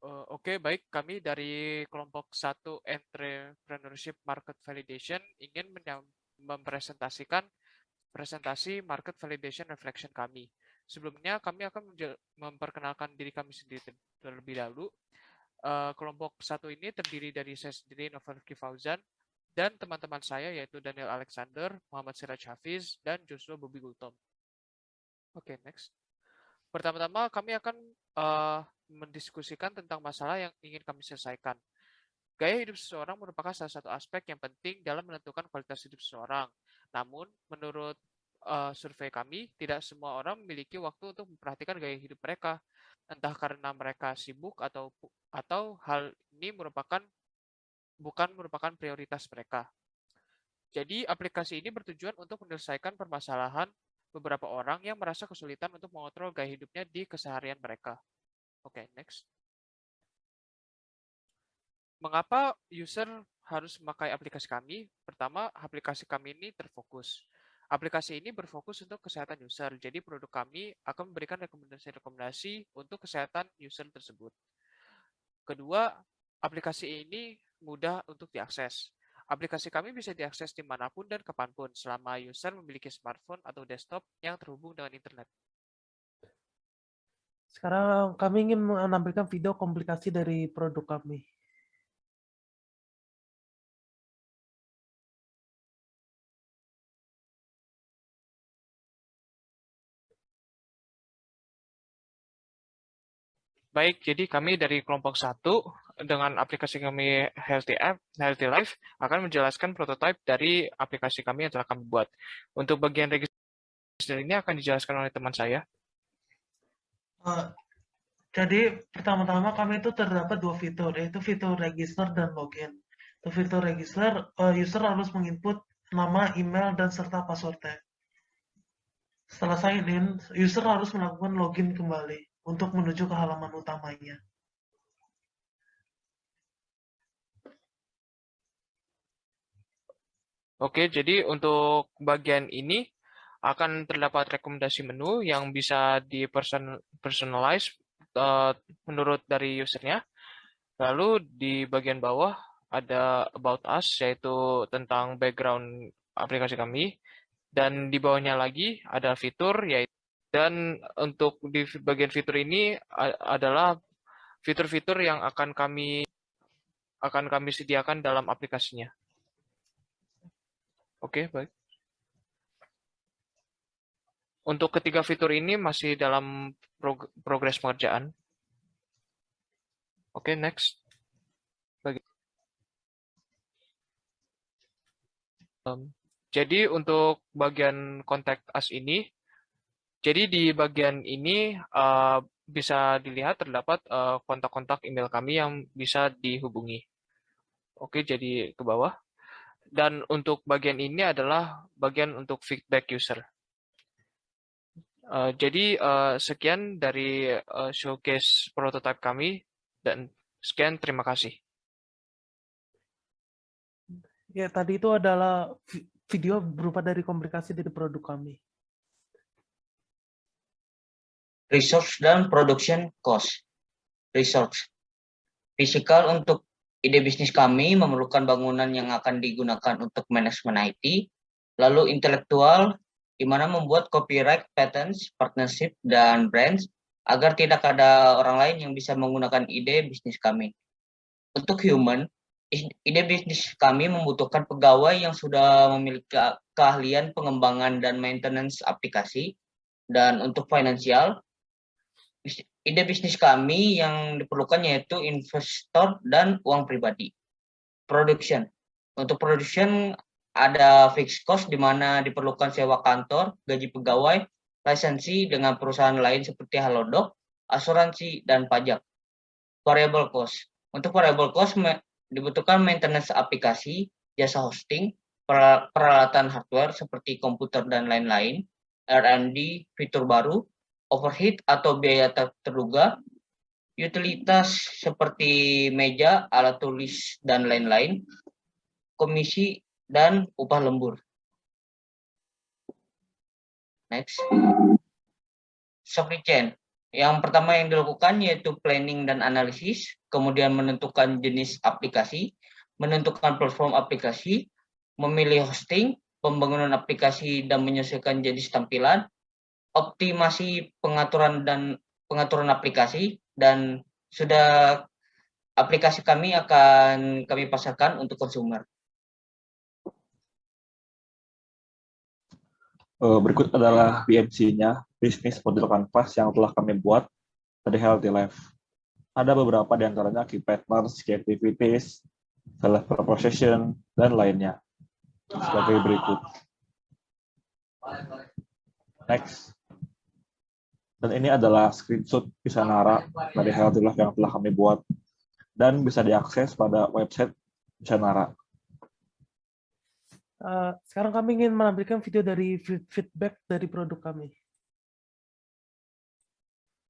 Oke, baik. Kami dari kelompok 1 Entrepreneurship Market Validation ingin mempresentasikan presentasi Market Validation Reflection kami. Sebelumnya, kami akan memperkenalkan diri kami sendiri terlebih dahulu. Kelompok 1 ini terdiri dari saya sendiri, Novel Kifauzan, dan teman-teman saya yaitu Daniel Alexander, Muhammad Siraj Hafiz, dan Joshua Bobby Gultom. Oke, next. Pertama-tama kami akan mendiskusikan tentang masalah yang ingin kami selesaikan. Gaya hidup seseorang merupakan salah satu aspek yang penting dalam menentukan kualitas hidup seseorang. Namun, menurut survei kami, tidak semua orang memiliki waktu untuk memperhatikan gaya hidup mereka. Entah karena mereka sibuk atau hal ini bukan merupakan prioritas mereka. Jadi, aplikasi ini bertujuan untuk menyelesaikan permasalahan beberapa orang yang merasa kesulitan untuk mengontrol gaya hidupnya di keseharian mereka. Oke, next. Mengapa user harus memakai aplikasi kami? Pertama, aplikasi kami ini terfokus. Aplikasi ini berfokus untuk kesehatan user, jadi produk kami akan memberikan rekomendasi-rekomendasi untuk kesehatan user tersebut. Kedua, aplikasi ini mudah untuk diakses. Aplikasi kami bisa diakses dimanapun dan kapanpun, selama user memiliki smartphone atau desktop yang terhubung dengan internet. Sekarang kami ingin menampilkan video komplikasi dari produk kami. Baik, jadi kami dari kelompok 1 dengan aplikasi kami Healthy Life akan menjelaskan prototipe dari aplikasi kami yang telah kami buat. Untuk bagian register ini akan dijelaskan oleh teman saya. Jadi pertama-tama kami itu terdapat dua fitur, yaitu fitur register dan login. Untuk fitur register, user harus menginput nama, email, dan serta passwordnya. Setelah sign in, user harus melakukan login kembali untuk menuju ke halaman utamanya. Oke, jadi untuk bagian ini akan terdapat rekomendasi menu yang bisa personalize menurut dari usernya. Lalu di bagian bawah ada About Us, yaitu tentang background aplikasi kami. Dan di bawahnya lagi ada fitur, dan untuk di bagian fitur ini adalah fitur-fitur yang akan kami sediakan dalam aplikasinya. Oke, baik. Untuk ketiga fitur ini masih dalam progres pengerjaan. Oke, next. Jadi untuk bagian contact us ini, jadi di bagian ini bisa dilihat terdapat kontak-kontak email kami yang bisa dihubungi. Oke, jadi ke bawah. Dan untuk bagian ini adalah bagian untuk feedback user. Jadi sekian dari showcase prototype kami, dan sekian, terima kasih. Ya, tadi itu adalah video berupa dari komplikasi dari produk kami. Resource dan production cost. Resource. Fisikal untuk ide bisnis kami memerlukan bangunan yang akan digunakan untuk manajemen IT, lalu intelektual, di mana membuat copyright, patents, partnership, dan brands, agar tidak ada orang lain yang bisa menggunakan ide bisnis kami. Untuk human, ide bisnis kami membutuhkan pegawai yang sudah memiliki keahlian pengembangan dan maintenance aplikasi, dan untuk finansial, ide bisnis kami yang diperlukan yaitu investor dan uang pribadi. Production. Untuk production ada fixed cost di mana diperlukan sewa kantor, gaji pegawai, lisensi dengan perusahaan lain seperti Halodoc, asuransi, dan pajak. Variable cost. Untuk variable cost dibutuhkan maintenance aplikasi, jasa hosting, peralatan hardware seperti komputer dan lain-lain, R&D, fitur baru, overhead atau biaya terduga, utilitas seperti meja, alat tulis, dan lain-lain, komisi, dan upah lembur. Next. Supply chain. Yang pertama yang dilakukan yaitu planning dan analisis, kemudian menentukan jenis aplikasi, menentukan platform aplikasi, memilih hosting, pembangunan aplikasi dan menyesuaikan jenis tampilan, optimasi pengaturan aplikasi, dan sudah aplikasi kami akan kami pasarkan untuk konsumer. Berikut adalah BMC-nya, bisnis model kanvas yang telah kami buat dari Healthy Life. Ada beberapa di antaranya key partners, key activities, select proposition, dan lainnya. Sebagai berikut. Next. Dan ini adalah screenshot Visanara dari Healthy Life yang telah kami buat dan bisa diakses pada website Visanara. Sekarang kami ingin menampilkan video dari feedback dari produk kami.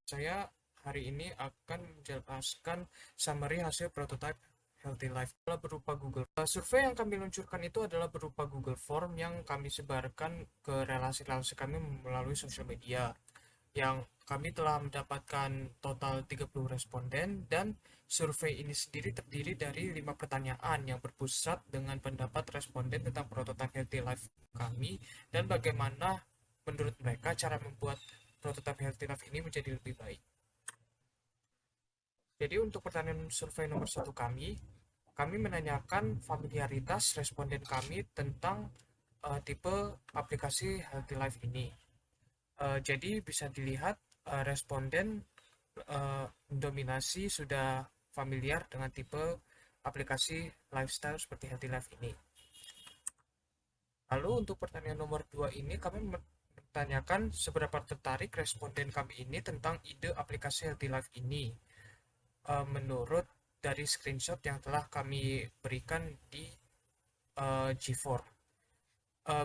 Saya hari ini akan menjelaskan summary hasil prototype Healthy Life berupa Google. Survei yang kami luncurkan itu adalah berupa Google Form yang kami sebarkan ke relasi-relasi kami melalui sosial media. Yang kami telah mendapatkan total 30 responden dan survei ini sendiri terdiri dari 5 pertanyaan yang berpusat dengan pendapat responden tentang prototipe Healthy Life kami dan bagaimana menurut mereka cara membuat prototipe Healthy Life ini menjadi lebih baik. Jadi untuk pertanyaan survei nomor 1 kami menanyakan familiaritas responden kami tentang tipe aplikasi Healthy Life ini. Jadi bisa dilihat responden mendominasi sudah familiar dengan tipe aplikasi lifestyle seperti Healthy Life ini. Lalu untuk pertanyaan nomor 2 ini kami menanyakan seberapa tertarik responden kami ini tentang ide aplikasi Healthy Life ini. Menurut dari screenshot yang telah kami berikan di G4.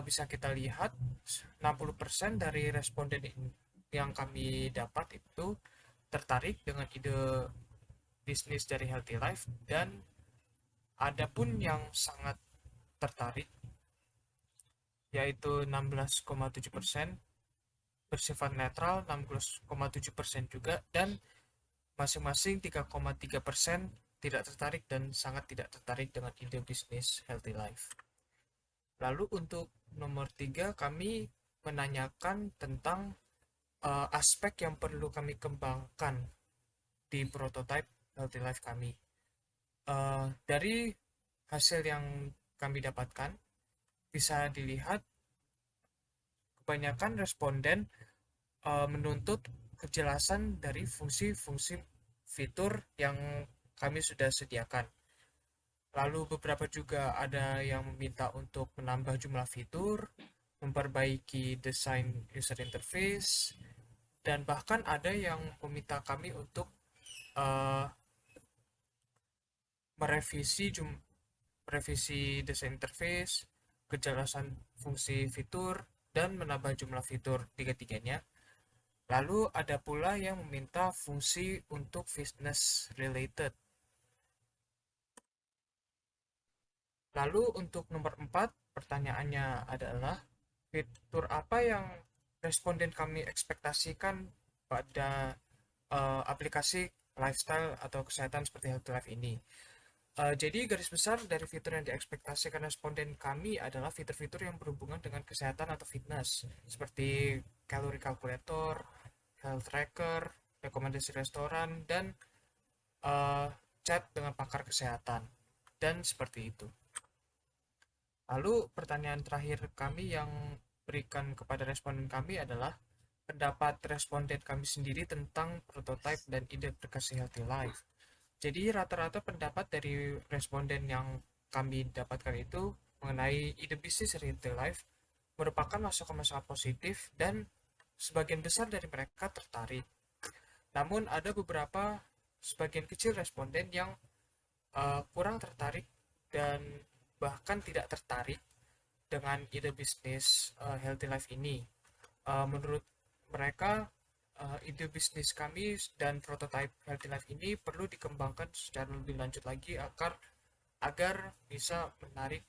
Bisa kita lihat 60% dari responden yang kami dapat itu tertarik dengan ide bisnis dari Healthy Life dan ada pun yang sangat tertarik yaitu 16,7%, bersifat netral 16,7% juga, dan masing-masing 3,3% tidak tertarik dan sangat tidak tertarik dengan ide bisnis Healthy Life. Lalu untuk nomor 3 kami menanyakan tentang aspek yang perlu kami kembangkan di prototype Healthy Life kami. Dari hasil yang kami dapatkan bisa dilihat kebanyakan responden menuntut kejelasan dari fungsi-fungsi fitur yang kami sudah sediakan. Lalu beberapa juga ada yang meminta untuk menambah jumlah fitur, memperbaiki desain user interface, dan bahkan ada yang meminta kami untuk merevisi desain interface, kejelasan fungsi fitur, dan menambah jumlah fitur tiga-tiganya. Lalu ada pula yang meminta fungsi untuk fitness related. Lalu untuk nomor 4, pertanyaannya adalah fitur apa yang responden kami ekspektasikan pada aplikasi lifestyle atau kesehatan seperti Healthy Life ini. Jadi garis besar dari fitur yang diekspektasikan responden kami adalah fitur-fitur yang berhubungan dengan kesehatan atau fitness, seperti calorie calculator, health tracker, rekomendasi restoran, dan chat dengan pakar kesehatan, dan seperti itu. Lalu pertanyaan terakhir kami yang berikan kepada responden kami adalah pendapat responden kami sendiri tentang prototype dan ide aplikasi Healthy Life. Jadi rata-rata pendapat dari responden yang kami dapatkan itu mengenai ide bisnis Healthy Life merupakan masukan-masukan positif dan sebagian besar dari mereka tertarik. Namun ada beberapa sebagian kecil responden yang kurang tertarik dan bahkan tidak tertarik dengan ide bisnis Healthy Life ini. Menurut mereka ide bisnis kami dan prototype Healthy Life ini perlu dikembangkan secara lebih lanjut lagi agar bisa menarik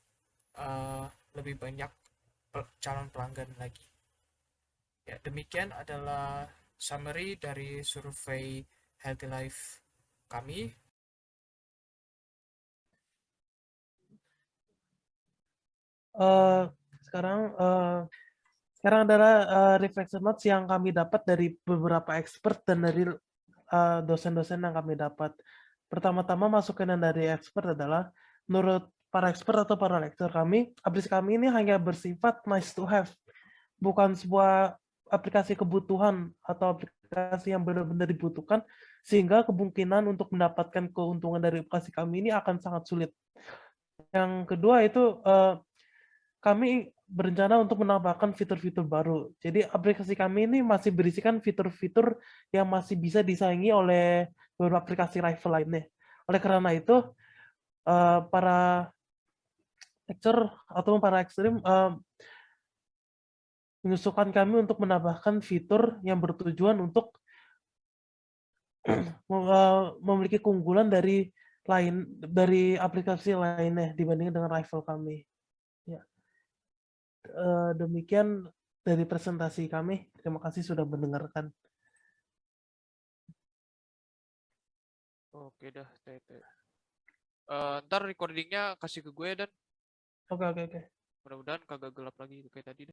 lebih banyak calon pelanggan lagi. Ya, demikian adalah summary dari survei Healthy Life kami. Eh, sekarang sekarang adalah reflection notes yang kami dapat dari beberapa expert dan dari dosen-dosen yang kami dapat. Pertama-tama masukan dari expert adalah, menurut para expert atau para lecturer kami, aplikasi kami ini hanya bersifat nice to have, bukan sebuah aplikasi kebutuhan atau aplikasi yang benar-benar dibutuhkan, sehingga kemungkinan untuk mendapatkan keuntungan dari aplikasi kami ini akan sangat sulit. Yang kedua itu kami berencana untuk menambahkan fitur-fitur baru. Jadi aplikasi kami ini masih berisikan fitur-fitur yang masih bisa disaingi oleh beberapa aplikasi rival lainnya. Oleh karena itu, para lecturer atau para ekstrim menyusulkan kami untuk menambahkan fitur yang bertujuan untuk memiliki keunggulan dari aplikasi lainnya dibandingkan dengan rival kami. Ya. Demikian dari presentasi kami. Terima kasih sudah mendengarkan. Oke dah, Tete. Ntar recordingnya kasih ke gue dan Oke. mudah-mudahan kagak gelap lagi kayak tadi.